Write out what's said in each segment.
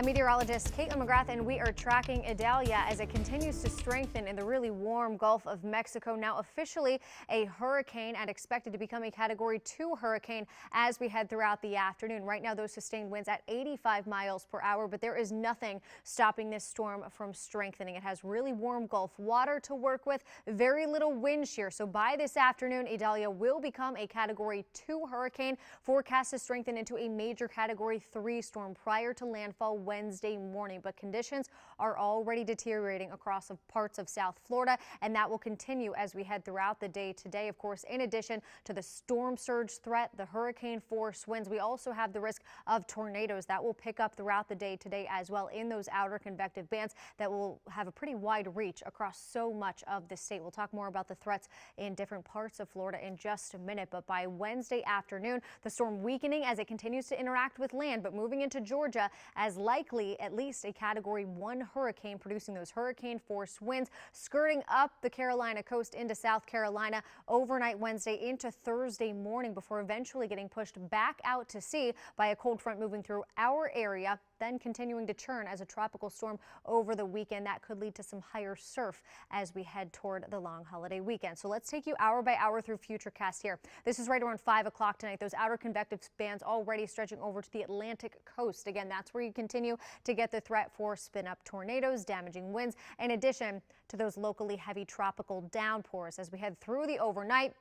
I'm meteorologist Caitlin McGrath, and we are tracking Idalia as it continues to strengthen in the really warm Gulf of Mexico. Now officially a hurricane and expected to become a Category 2 hurricane as we head throughout the afternoon. Right now, those sustained winds at 85 miles per hour, but there is nothing stopping this storm from strengthening. It has really warm Gulf water to work with, very little wind shear. So by this afternoon, Idalia will become a Category 2 hurricane, forecast to strengthen into a major Category 3 storm prior to landfall Wednesday morning, but conditions are already deteriorating across parts of South Florida, and that will continue as we head throughout the day today. Of course, in addition to the storm surge threat, the hurricane force winds, we also have the risk of tornadoes that will pick up throughout the day today as well in those outer convective bands that will have a pretty wide reach across so much of the state. We'll talk more about the threats in different parts of Florida in just a minute, but by Wednesday afternoon, the storm weakening as it continues to interact with land, but moving into Georgia as likely at least a Category 1 hurricane, producing those hurricane force winds skirting up the Carolina coast into South Carolina overnight Wednesday into Thursday morning before eventually getting pushed back out to sea by a cold front moving through our area, then continuing to churn as a tropical storm over the weekend. That could lead to some higher surf as we head toward the long holiday weekend. So let's take you hour by hour through Futurecast here. This is right around 5 o'clock tonight. Those outer convective bands already stretching over to the Atlantic coast. Again, that's where you continue to get the threat for spin-up tornadoes, damaging winds, in addition to those locally heavy tropical downpours. As we head through the overnight,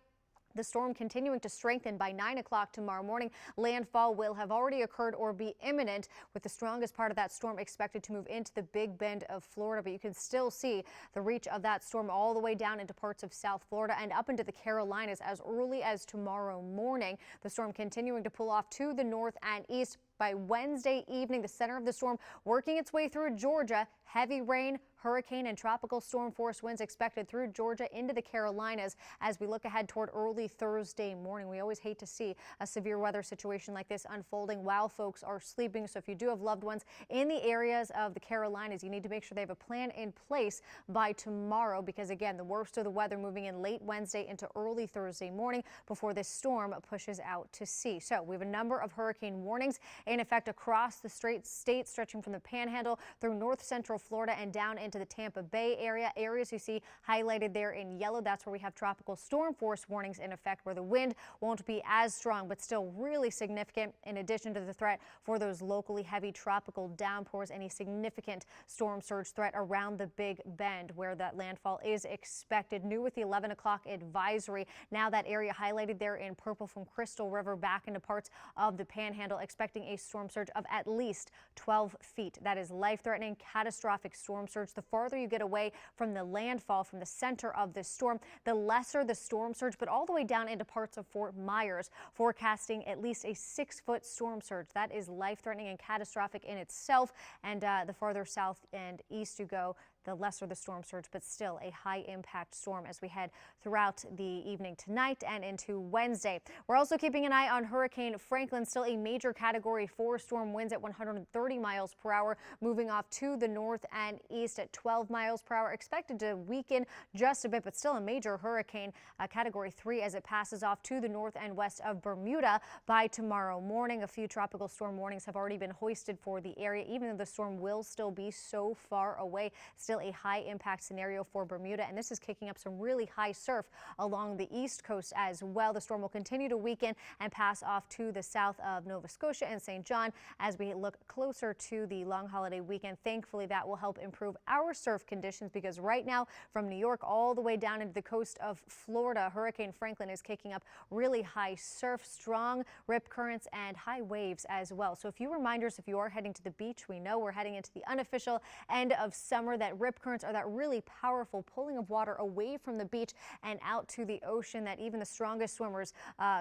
the storm continuing to strengthen by 9 o'clock tomorrow morning. Landfall will have already occurred or be imminent, with the strongest part of that storm expected to move into the Big Bend of Florida. But you can still see the reach of that storm all the way down into parts of South Florida and up into the Carolinas as early as tomorrow morning. The storm continuing to pull off to the north and east. By Wednesday evening, the center of the storm working its way through Georgia. Heavy rain, hurricane and tropical storm force winds expected through Georgia into the Carolinas as we look ahead toward early Thursday morning. We always hate to see a severe weather situation like this unfolding while folks are sleeping. So if you do have loved ones in the areas of the Carolinas, you need to make sure they have a plan in place by tomorrow, because again, the worst of the weather moving in late Wednesday into early Thursday morning before this storm pushes out to sea. So we have a number of hurricane warnings in effect across the state, stretching from the Panhandle through north central Florida and down into the Tampa Bay area. Areas you see highlighted there in yellow, that's where we have tropical storm force warnings in effect, where the wind won't be as strong but still really significant, in addition to the threat for those locally heavy tropical downpours. Any significant storm surge threat around the Big Bend, where that landfall is expected. New with the 11 o'clock advisory. Now that area highlighted there in purple from Crystal River back into parts of the Panhandle, expecting a storm surge of at least 12 feet. That is life-threatening, catastrophic storm surge. The farther you get away from the landfall, from the center of this storm, the lesser the storm surge, but all the way down into parts of Fort Myers, forecasting at least a 6-foot storm surge. That is life-threatening and catastrophic in itself. And the farther south and east you go, the lesser the storm surge, but still a high impact storm as we head throughout the evening tonight and into Wednesday. We're also keeping an eye on Hurricane Franklin, still a major Category 4 storm, winds at 130 miles per hour, moving off to the north and east at 12 miles per hour, expected to weaken just a bit, but still a major hurricane, Category 3, as it passes off to the north and west of Bermuda by tomorrow morning. A few tropical storm warnings have already been hoisted for the area, even though the storm will still be so far away. Still a high impact scenario for Bermuda, and this is kicking up some really high surf along the east coast as well. The storm will continue to weaken and pass off to the south of Nova Scotia and St. John as we look closer to the long holiday weekend. Thankfully, that will help improve our surf conditions, because right now from New York all the way down into the coast of Florida, Hurricane Franklin is kicking up really high surf, strong rip currents and high waves as well. So a few reminders if you are heading to the beach. We know we're heading into the unofficial end of summer. That rip currents are that really powerful pulling of water away from the beach and out to the ocean that even the strongest swimmers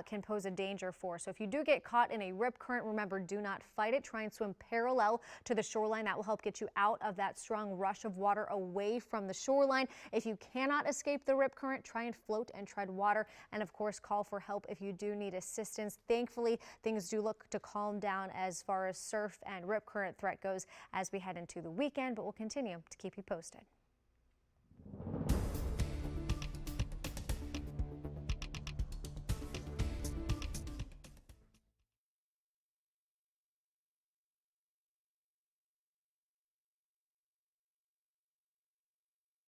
can pose a danger for. So if you do get caught in a rip current, remember, do not fight it. Try and swim parallel to the shoreline. That will help get you out of that strong rush of water away from the shoreline. If you cannot escape the rip current, try and float and tread water, and of course call for help if you do need assistance. Thankfully, things do look to calm down as far as surf and rip current threat goes as we head into the weekend, but we'll continue to keep you posted.